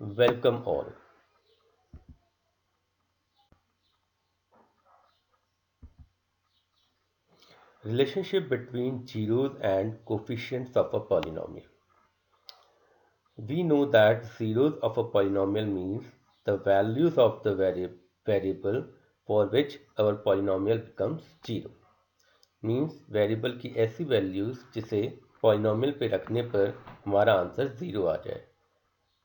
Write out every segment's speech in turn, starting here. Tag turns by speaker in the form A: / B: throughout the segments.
A: Welcome all. Relationship between zeros and coefficients of a polynomial. We know that zeros of a polynomial means the values of the variable for which our polynomial becomes zero. Means variable की ऐसी values जिसे polynomial पे रखने पर हमारा answer zero आ जाए।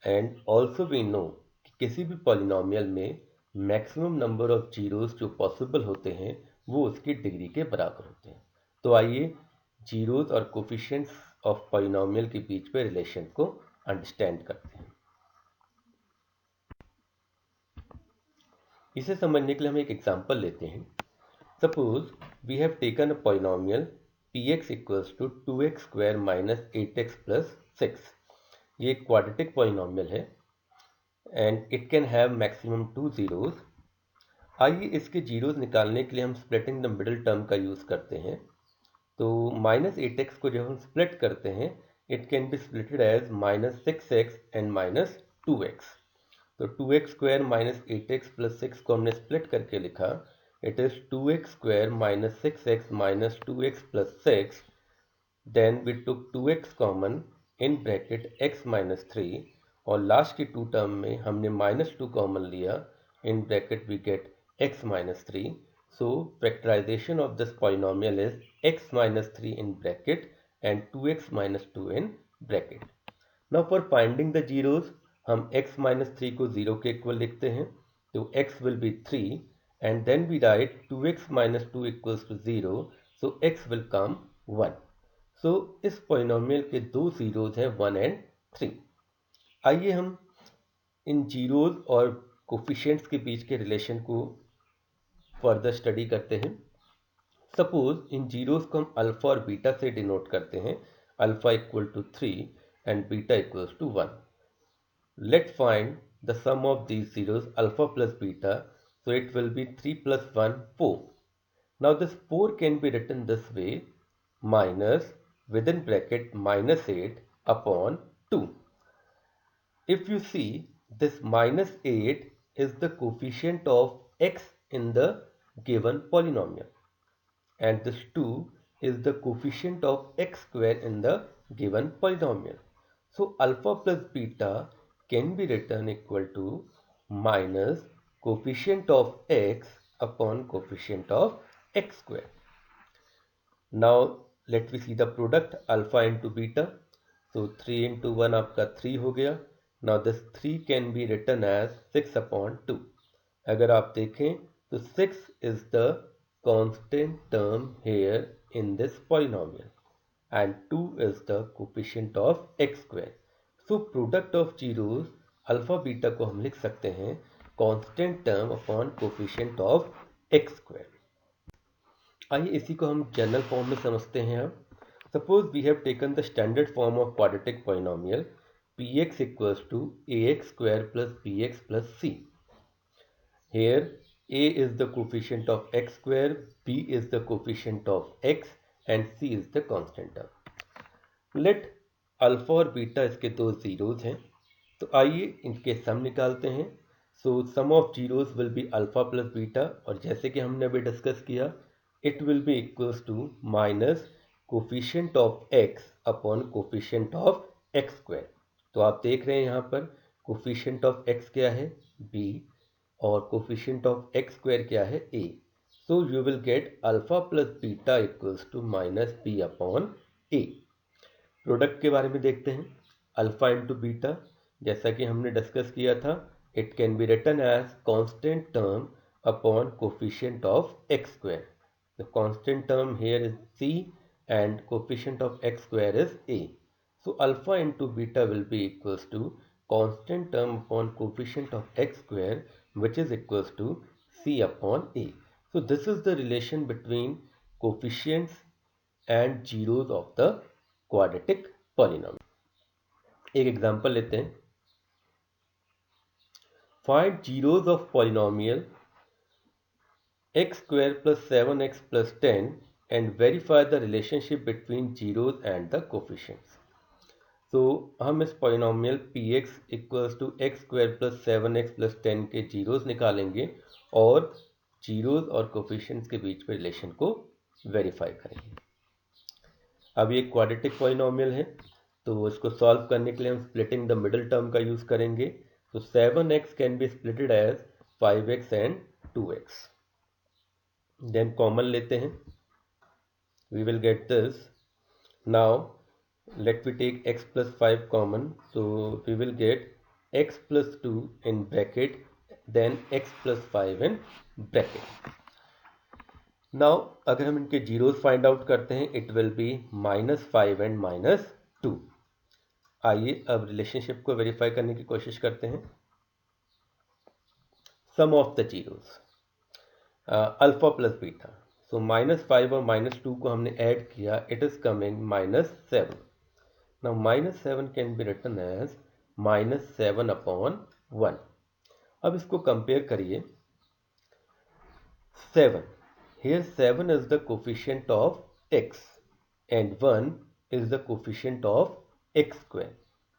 A: And also we know कि किसी भी पॉलिनोमियल में मैक्सिमम नंबर ऑफ जीरोस जो पॉसिबल होते हैं वो उसकी डिग्री के बराबर होते हैं। तो आइए जीरोस और कोफिशिएंट्स ऑफ पॉलिनोमियल के बीच में रिलेशन को अंडरस्टैंड करते हैं। इसे समझने के लिए हम एक एग्जांपल लेते हैं। Suppose we have taken a polynomial px equals to 2x square minus 8x plus 6। ये एक क्वाड्रेटिक पॉलिनोमियल है and it can have maximum two zeros. आइए इसके जीरोस निकालने के लिए हम स्प्लिटिंग द मिडिल टर्म का यूज़ करते हैं। तो -8x को जब हम स्प्लिट करते हैं it can be splitted as -6x and -2x। तो 2x square minus 8x plus 6 को हमने स्प्लिट करके लिखा। It is 2x square minus 6x minus 2x plus 6। Then we took 2x common in bracket x minus 3 और last की to term में हमने -2 common लिया। In bracket we get x minus 3. So factorization of this polynomial is x minus 3 in bracket and 2x minus 2 in bracket. Now for finding the zeros हम x minus 3 को 0 के equal लिखते हैं। तो x will be 3 and then we write 2x minus 2 equals to 0. So x will come 1. So इस polynomial के दो zeros हैं 1 and 3। आइए हम इन जीरोज और कोफिशिएंट्स के बीच के रिलेशन को फर्दर स्टडी करते हैं। सपोज इन जीरोस को हम अल्फा और बीटा से डिनोट करते हैं। Alpha equal to 3 and beta equals to 1। Let find the sum of these zeros alpha plus beta. So it will be 3 plus 1 4। Now this 4 can be written this way minus with in bracket -8 upon 2। If you see, this -8 is the coefficient of x in the given polynomial and this 2 is the coefficient of x square in the given polynomial. So alpha plus beta can be written equal to minus coefficient of x upon coefficient of x square. Now let me see the product alpha into beta. So 3 into 1 आपका 3 हो गया। Now this 3 can be written as 6 upon 2. अगर आप देखें तो 6 is the constant term here in this polynomial and 2 is the coefficient of x square. So product of zeros alpha beta को हम लिख सकते हैं constant term upon coefficient of x square. आइए इसी को हम जनरल फॉर्म में समझते हैं। अब suppose we have taken the standard form of quadratic polynomial px equals to ax square plus bx plus c। Here a is the coefficient of x square, b is the coefficient of x and c is the constant term. Let alpha और beta इसके दो zeros हैं। तो आइए इनके sum निकालते हैं। So sum of zeros will be alpha plus beta और जैसे कि हमने अभी डिस्कस किया it will be equals to minus coefficient of x upon coefficient of x square। तो आप देख रहे हैं यहाँ पर coefficient of x क्या है b और coefficient of x square क्या है a। So you will get alpha plus beta equals to minus b upon a। Product के बारे में देखते हैं। अल्फा इंटू बीटा जैसा कि हमने डिस्कस किया था it can be written as constant term upon coefficient of x square. The constant term here is c and coefficient of x square is a. So alpha into beta will be equals to constant term upon coefficient of x square which is equals to c upon a. So this is the relation between coefficients and zeros of the quadratic polynomial. एक example लेते हैं। Find zeros of polynomial x square plus 7x plus 10 and verify the relationship between zeros and the coefficients. तो हम इस polynomial px equals to x square plus 7x plus 10 के zeros निकालेंगे और zeros और कोफिशिएंट्स के बीच में रिलेशन को वेरीफाई करेंगे। अब ये क्वाड्रेटिक पॉलिनोमियल है, तो इसको सॉल्व करने के लिए हम स्प्लिटिंग द मिडिल टर्म का यूज करेंगे। तो 7x can be splitted as 5x and 2x। Then common लेते हैं, we will get this. Now let we take x plus 5 common, so we will get x plus 2 in bracket, then x plus 5 in bracket. Now अगर हम इनके zeros find out करते हैं, it will be -5 and -2. आइए अब relationship को verify करने की कोशिश करते हैं। Sum of the zeros alpha plus beta, so -5 और -2 को हमने ऐड किया, it is coming -7. Now -7 can be written as -7 upon 1. अब इसको कंपेयर करिए 7. Here 7 is the coefficient of x and 1 is the coefficient of x square.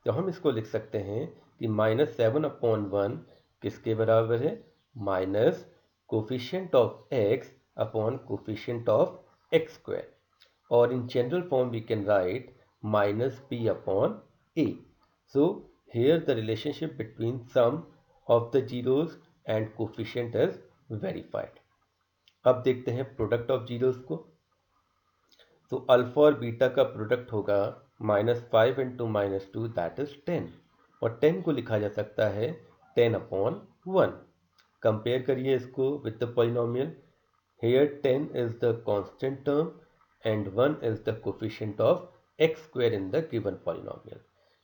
A: तो हम इसको लिख सकते हैं कि -7 upon 1 किसके बराबर है? Minus coefficient of x upon coefficient of x square. और in general form we can write minus p upon a. So here the relationship between sum of the zeros and coefficient is verified. अब देखते हैं product of zeros को। तो alpha और beta का product होगा -5 into -2 that is 10, और 10 को लिखा जा सकता है 10 अपॉन 1। कंपेयर करिए इसको with the polynomial. Here 10 is the constant term and 1 is the coefficient of x square in the given polynomial,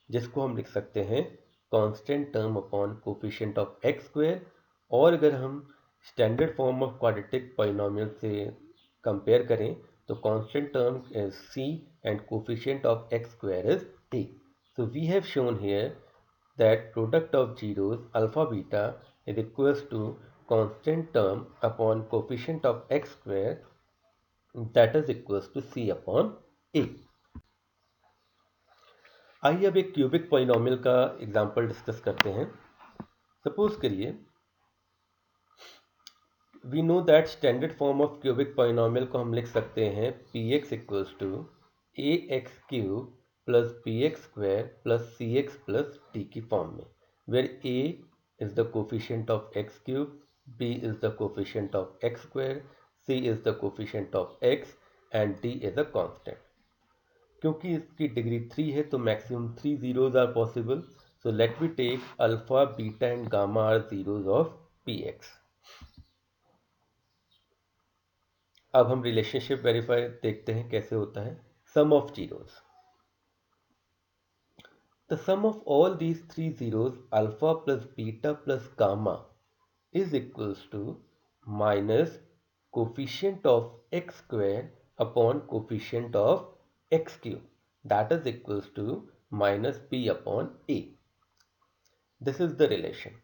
A: जिसको हम लिख सकते हैं constant term upon coefficient of x square। और अगर हम standard form of quadratic polynomial से compare करें तो constant term is c and coefficient of x square is a. So we have shown here that product of zeros alpha beta is equals to constant term upon coefficient of x square that is equals to c upon a. आइए अब एक cubic polynomial का example discuss करते हैं। Suppose करिए we know that standard form of cubic polynomial को हम लिख सकते हैं px equals to ax cube plus px square plus cx plus d की फॉर्म में, where a is the coefficient of x cube, b is the coefficient of x square, c is the coefficient of x and d is a constant. क्योंकि इसकी degree 3 है तो maximum 3 zeros are possible. So let me take alpha, beta and gamma are zeros of px. अब हम relationship verify देखते हैं कैसे होता है। Sum of zeros, the sum of all these 3 zeros alpha plus beta plus gamma is equals to minus coefficient of x square upon coefficient of x cube, that is equals to minus p upon a. This is the relation.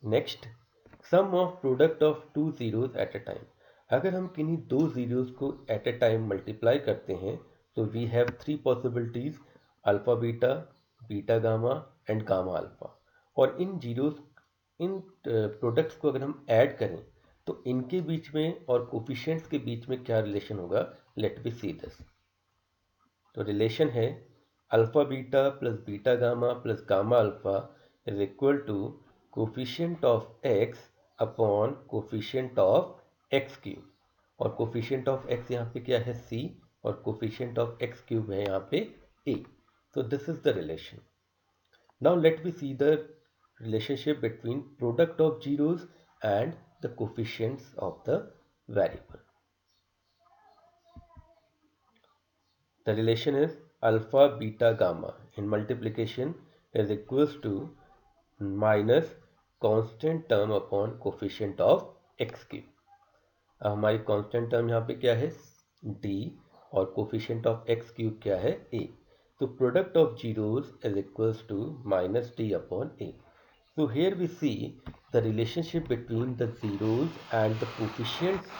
A: Next, sum of product of two zeros at a time. अगर हम किन्हीं दो zeros को at a time multiply करते हैं तो we have three possibilities, alpha beta, beta gamma and gamma alpha. और इन zeros, इन products को अगर हम ऐड करें तो इनके बीच में और कोफिशिएंट्स के बीच में क्या रिलेशन होगा, लेट बी सी दिस। तो रिलेशन है alpha beta plus beta gamma plus gamma alpha is equal to coefficient of x upon coefficient of x cube, और कोफिशिएंट ऑफ एक्स यहाँ पे क्या है c, और कोफिशिएंट ऑफ एक्स क्यूब है यहाँ पे a. तो this is the relation. Now let be see the relationship between product of zeros and the coefficients of the variable. The relation is alpha beta gamma in multiplication is equals to minus constant term upon coefficient of x cube. हमारी constant term यहाँ पे क्या है d और coefficient of x cube क्या है a. तो product of zeros is equals to minus d upon a. So here we see the relationship between the zeros and the coefficients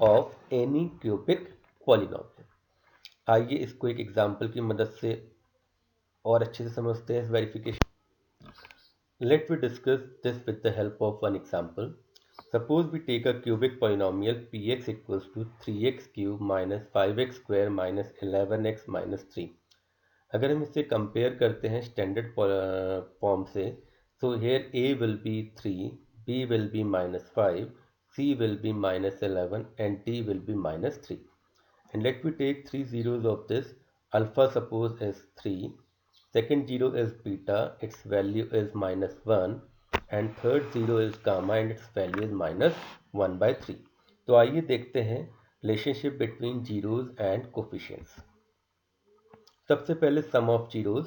A: of any cubic polynomial. आइए इसको एक example की मदद से और अच्छे से समझते हैं इस verification. Let we discuss this with the help of one example. Suppose we take a cubic polynomial px equals to 3x cube minus 5x square minus 11x minus 3. अगर हम इसे कंपेयर करते हैं स्टैंडर्ड फॉर्म से, so here a will be 3, b will be minus 5, c will be minus 11 and d will be minus 3. And let me take three zeros of this. Alpha suppose is 3, second zero is beta, its value is minus 1, and third zero is gamma and its value is minus 1 by 3. तो आइए देखते हैं relationship between zeros and coefficients. सबसे पहले सम of zeros,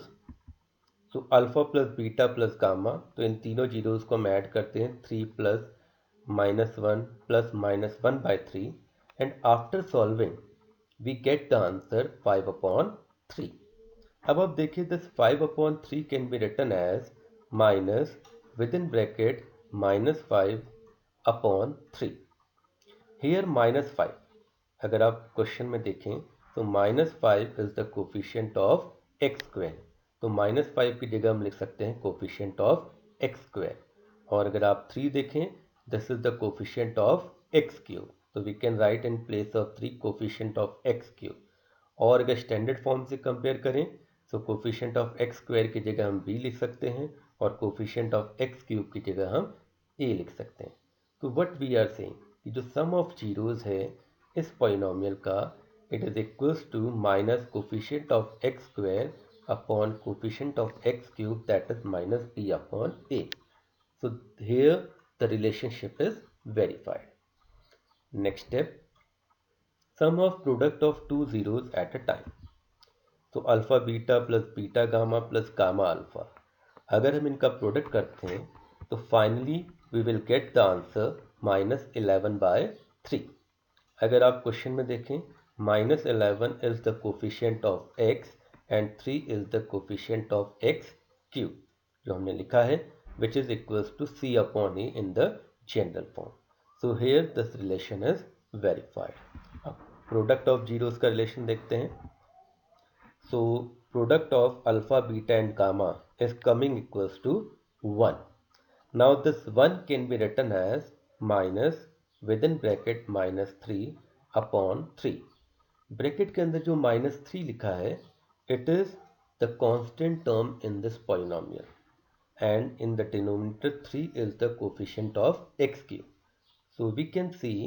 A: तो alpha plus beta plus gamma, तो इन तीनों zeros को हम ऐड करते हैं 3 plus minus 1 plus minus 1 by 3, and after solving we get the answer 5 upon 3. अब आप देखिए this 5 upon 3 can be written as minus within bracket minus 5 upon 3. Here minus 5, अगर आप क्वेश्चन में देखें तो minus 5 is the coefficient of x square, तो minus 5 की जगह हम लिख सकते हैं coefficient of x square. और अगर आप 3 देखें this is the coefficient of x cube, तो we can write in place of 3 coefficient of x cube. और अगर स्टैंडर्ड फॉर्म से कंपेयर करें तो कोफिशिएंट ऑफ एक्स स्क्वायर की जगह हम b लिख सकते हैं और कोफिशिएंट ऑफ एक्स क्यूब की जगह हम a लिख सकते हैं. तो व्हाट वी आर सेइंग कि जो सम ऑफ जीरोज है इस पॉलिनोमियल का, it is equals to minus coefficient of x square upon coefficient of x cube, that is minus b upon a. So here the relationship is verified. Next step, sum of product of two zeros at a time. तो alpha beta plus beta gamma plus gamma alpha, अगर हम इनका product करते हैं तो finally we will get the answer minus 11 by 3. अगर आप question में देखें minus 11 is the coefficient of x and 3 is the coefficient of x cube, जो हमने लिखा है which is equals to c upon a in the general form. So here this relation is verified. अब product of zeros का relation देखते हैं. So product of alpha beta and gamma is coming equals to 1. Now this 1 can be written as minus with in bracket minus 3 upon 3. Bracket के अंदर जो माइनस 3 लिखा है it is the constant term in this polynomial, and in the denominator 3 is the coefficient of x cube. So we can see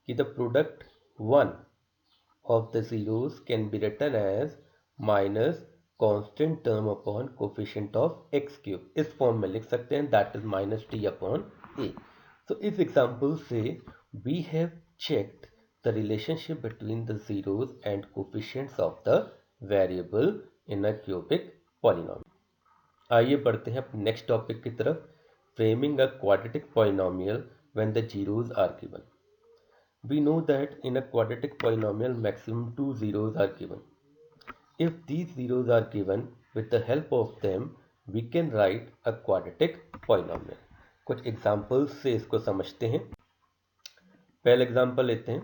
A: that the product 1 of the zeros can be written as minus constant term upon coefficient of x cube. इस form में लिख सकते हैं, that is minus t upon a. So इस example से we have checked the relationship between the zeros and coefficients of the variable in a cubic polynomial. आइए बढ़ते हैं अपने नेक्स्ट टॉपिक की तरफ, framing a quadratic polynomial when the zeros are given. We know that in a quadratic polynomial maximum 2 zeros are given. If these zeros are given, with the help of them we can write a quadratic polynomial. कुछ examples से इसको समझते हैं. पहला example लेते हैं.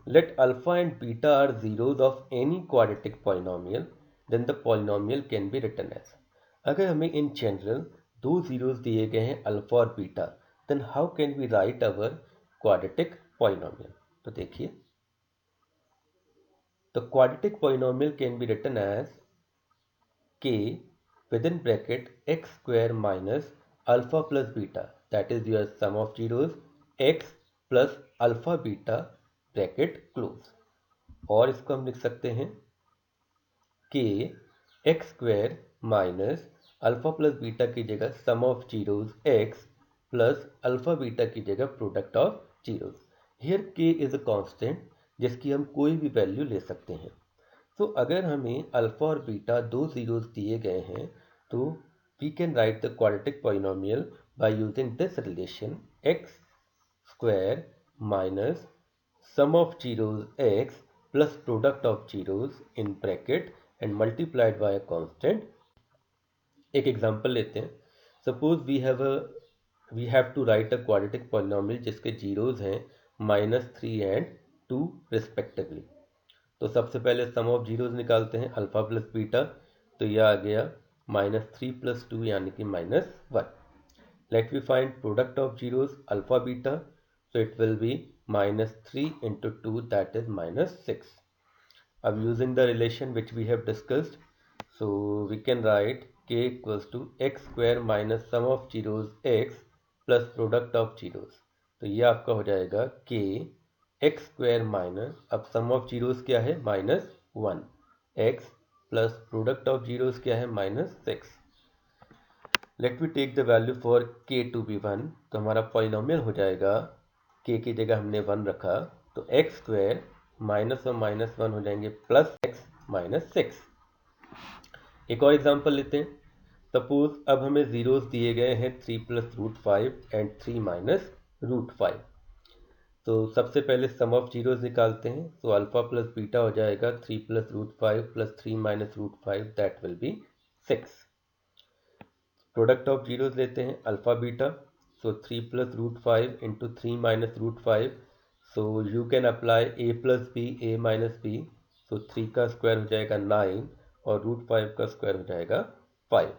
A: Let alpha and beta are zeros of any quadratic polynomial, then the polynomial can be written as. अगर हमें इन जनरल दो जीरोस दिए गए हैं अल्फा और beta, then how can we write our quadratic polynomial. तो देखिए the quadratic polynomial can be written as k with in bracket x square minus alpha plus beta, that is your sum of zeros x plus alpha beta bracket close. और इसको हम लिख सकते हैं k x square minus alpha plus beta की जगह sum of zeros x plus alpha beta की जगह product of zeros. Here k is a constant जिसकी हम कोई भी वैल्यू ले सकते हैं. तो अगर हमें अल्फा और बीटा दो जीरोस दिए गए हैं तो we can write the quadratic polynomial by using this relation x square minus sum of zeros x plus product of zeros in bracket and multiplied by a constant. एक example लेते हैं. Suppose we have to write a quadratic polynomial जिसके zeros हैं -3 and 2 respectively. तो सबसे पहले सम of zeros निकालते हैं, अल्फा प्लस बीटा, तो यह आ गया -3 + 2 यानी कि -1. Let we find product of zeros alpha beta, so it will be -3 × 2, that is -6. अब using the relation which we have discussed, so we can write k = x square minus sum of zeros x plus product of zeros. तो ये आपका हो जाएगा k x square minus, अब sum of zeros क्या है -1, x plus product of zeros क्या है -6. Let we take the value for k to be 1, तो हमारा पॉलिनोमियल हो जाएगा, k की जगह हमने 1 रखा, तो x स्क्वायर माइनस और -1 हो जाएंगे प्लस x -6. एक और एग्जांपल लेते हैं. सपोज अब हमें जीरोस दिए गए हैं 3 + √5 एंड 3 - √5. तो सबसे पहले सम ऑफ जीरोस निकालते हैं, तो अल्फा प्लस बीटा हो जाएगा 3 + √5 + 3 - √5, that will be 6. Product of zeros लेते हैं alpha beta, so 3 + √5 × 3 - √5, so you can apply a + b a - b, सो 3 का स्क्वायर हो जाएगा 9 और √5 का स्क्वायर हो जाएगा 5.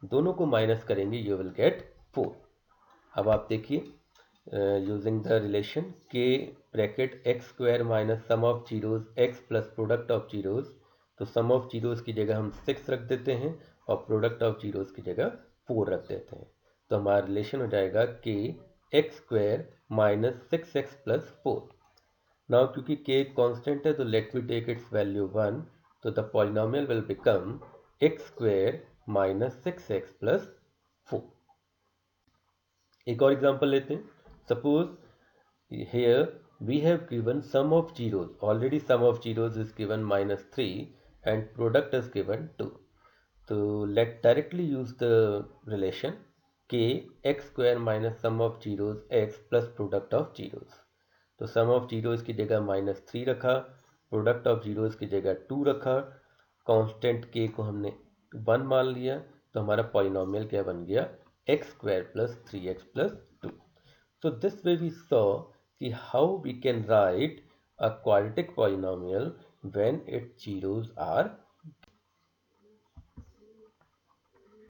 A: दोनों को माइनस करेंगे, यू विल गेट 4. अब आप देखिए using the relation k bracket x square minus sum of zeros x plus product of zeros, तो सम ऑफ जीरोस की जगह हम 6 रख देते हैं और प्रोडक्ट ऑफ जीरोस की जगह 4 रख देते हैं. तो हमारा रिलेशन हो जाएगा k x square minus 6x plus 4. Now क्योंकि k एक कांस्टेंट है, तो let we take its value 1, तो the polynomial will become x square minus 6x plus 4. एक और एग्जांपल लेते हैं. Suppose here we have given sum of zeros, already sum of zeros is given -3 and product is given 2. So let's directly use the relation k x square minus sum of zeros x plus product of zeros. तो sum of zeros की जगह -3 रखा, product of zeros की जगह 2 रखा, constant k को हमने 1 मान लिया, तो हमारा पॉलिनोमियल क्या बन गया, x square plus 3x plus 2. So this way we saw कि how we can write a quadratic polynomial when its zeros are